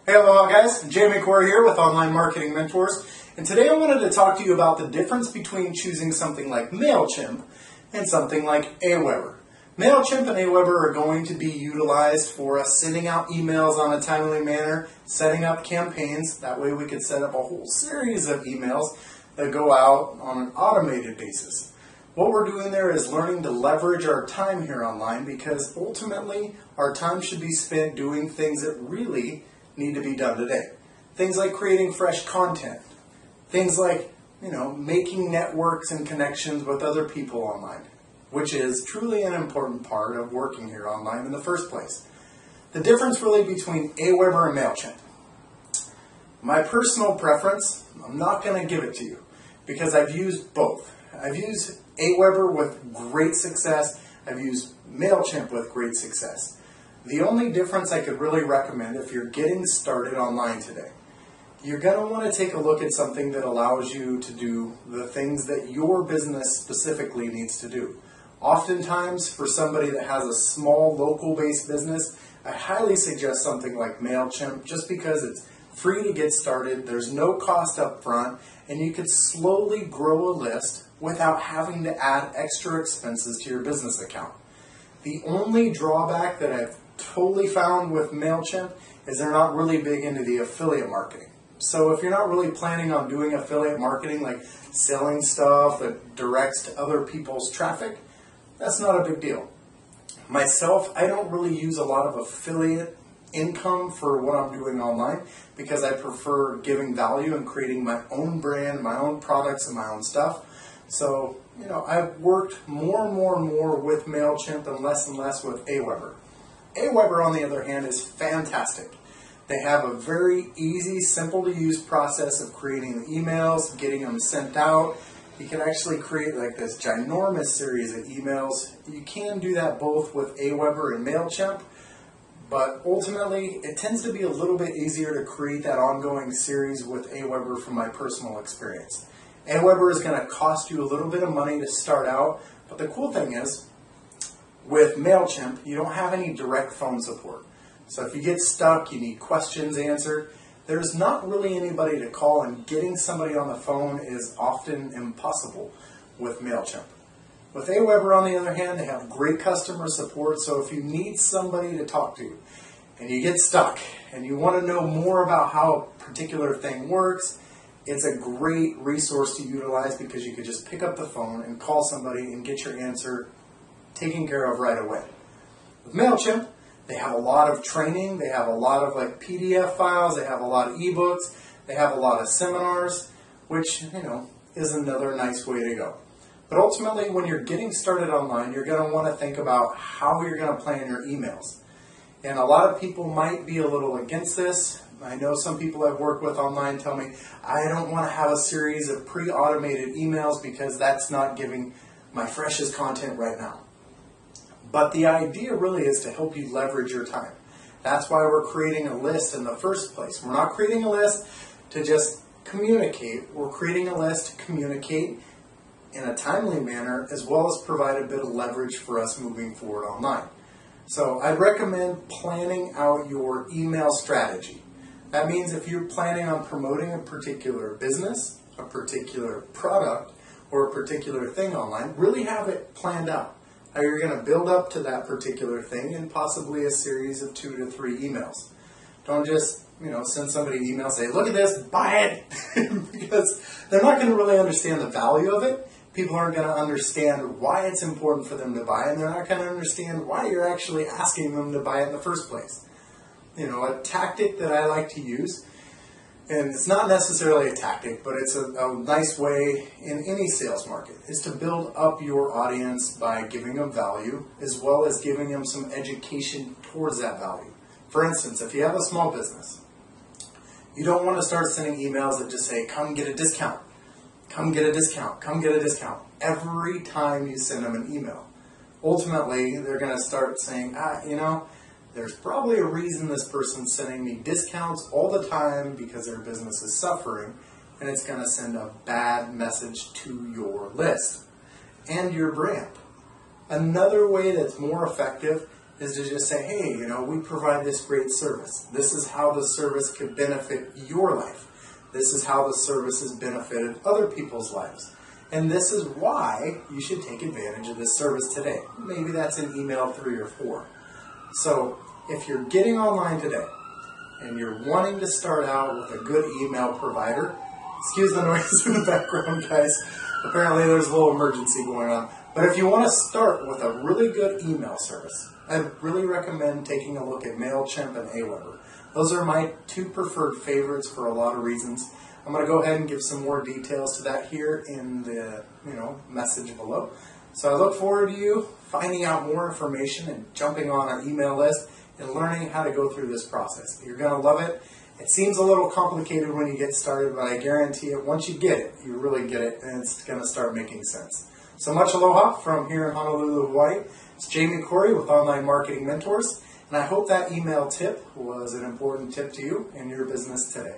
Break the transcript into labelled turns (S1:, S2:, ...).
S1: Hey, aloha guys, Jamie Corey here with Online Marketing Mentors, and today I wanted to talk to you about the difference between choosing something like MailChimp and something like AWeber. MailChimp and AWeber are going to be utilized for us sending out emails on a timely manner, setting up campaigns. That way we could set up a whole series of emails that go out on an automated basis. What we're doing there is learning to leverage our time here online, because ultimately our time should be spent doing things that really need to be done today. Things like creating fresh content. Things like, making networks and connections with other people online, which is truly an important part of working here online in the first place. The difference really between AWeber and MailChimp. My personal preference, I'm not going to give it to you because I've used both. I've used AWeber with great success. I've used MailChimp with great success. The only difference I could really recommend if you're getting started online today, you're going to want to take a look at something that allows you to do the things that your business specifically needs to do. Oftentimes, for somebody that has a small local-based business, I highly suggest something like MailChimp just because it's free to get started, there's no cost up front, and you could slowly grow a list without having to add extra expenses to your business account. The only drawback that I've totally found with MailChimp is they're not really big into the affiliate marketing. So if you're not really planning on doing affiliate marketing, like selling stuff that directs to other people's traffic, that's not a big deal. Myself, I don't really use a lot of affiliate income for what I'm doing online because I prefer giving value and creating my own brand, my own products, and my own stuff. So, I've worked more and more with MailChimp and less with AWeber. AWeber, on the other hand, is fantastic. They have a very easy, simple to use process of creating the emails, getting them sent out. You can actually create like this ginormous series of emails. You can do that both with AWeber and MailChimp, but ultimately it tends to be a little bit easier to create that ongoing series with AWeber from my personal experience. AWeber is going to cost you a little bit of money to start out, but the cool thing is, with MailChimp, you don't have any direct phone support. So if you get stuck, you need questions answered, there's not really anybody to call, and getting somebody on the phone is often impossible with MailChimp. With AWeber, on the other hand, they have great customer support, so if you need somebody to talk to and you get stuck and you want to know more about how a particular thing works, it's a great resource to utilize because you could just pick up the phone and call somebody and get your answer taken care of right away. With MailChimp, they have a lot of training, they have a lot of PDF files, they have a lot of ebooks, they have a lot of seminars, which, is another nice way to go. But ultimately, when you're getting started online, you're going to want to think about how you're going to plan your emails. And a lot of people might be a little against this. I know some people I've worked with online tell me, I don't want to have a series of pre-automated emails because that's not giving my freshest content right now. But the idea really is to help you leverage your time. That's why we're creating a list in the first place. We're not creating a list to just communicate. We're creating a list to communicate in a timely manner as well as provide a bit of leverage for us moving forward online. So I'd recommend planning out your email strategy. That means if you're planning on promoting a particular business, a particular product, or a particular thing online, really have it planned out. How you're going to build up to that particular thing in possibly a series of 2 to 3 emails. Don't just, send somebody an email, say, look at this, buy it, because they're not going to really understand the value of it. People aren't going to understand why it's important for them to buy, and they're not going to understand why you're actually asking them to buy it in the first place. A tactic that I like to use, and it's not necessarily a tactic, but it's a nice way in any sales market, is to build up your audience by giving them value as well as giving them some education towards that value. For instance, if you have a small business, you don't want to start sending emails that just say, come get a discount, come get a discount, come get a discount, every time you send them an email. Ultimately, they're going to start saying, there's probably a reason this person's sending me discounts all the time because their business is suffering, and it's going to send a bad message to your list and your brand. Another way that's more effective is to just say, hey, you know, we provide this great service. This is how the service could benefit your life. This is how the service has benefited other people's lives. And this is why you should take advantage of this service today. Maybe that's in email 3 or 4. So if you're getting online today and you're wanting to start out with a good email provider, excuse the noise in the background, guys. Apparently there's a little emergency going on. But if you want to start with a really good email service, I really recommend taking a look at MailChimp and AWeber. Those are my 2 preferred favorites for a lot of reasons. I'm going to go ahead and give some more details to that here in the message below. So I look forward to you finding out more information and jumping on our email list and learning how to go through this process. You're going to love it. It seems a little complicated when you get started, but I guarantee it, once you get it, you really get it, and it's going to start making sense. So much aloha from here in Honolulu, Hawaii. It's Jamie Corey with Online Marketing Mentors, and I hope that email tip was an important tip to you in your business today.